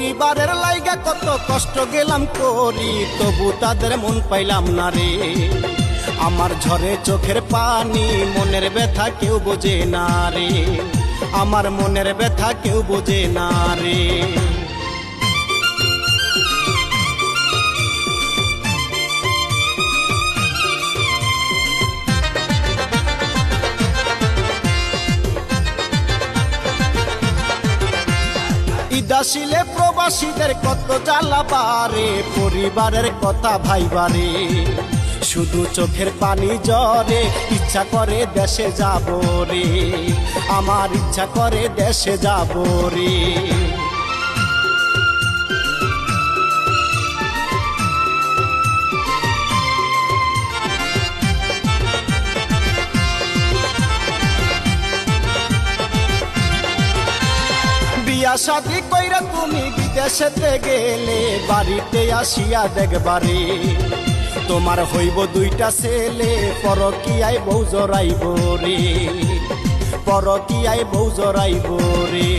পরিবারের লাইগা কত কষ্ট গেলাম করি, তবু তাদের মন পাইলাম না রে। আমার ঝরে চোখের পানি, মনের ব্যথা কেউ বোঝে না রে। আমার মনের ব্যথা কেউ বোঝে না রে। ঈদ আসিলে প্রবাসীদের কত জ্বালা বারে, পরিবারের কথা ভাইবারে। শুধু চোখের পানি ঝরে, ইচ্ছা করে দেশে যাব রে। আমার ইচ্ছা করে দেশে যাব রে। বিয়া শাদি কইরা তুমি বিদেশেতে গেলে, বাড়িতে আসিয়া দেখবারে তোমার হইব দুইটা ছেলে, পরকীয়ায় বউ জড়াইব রে। পরকীয়ায় বউ জড়াইব রে।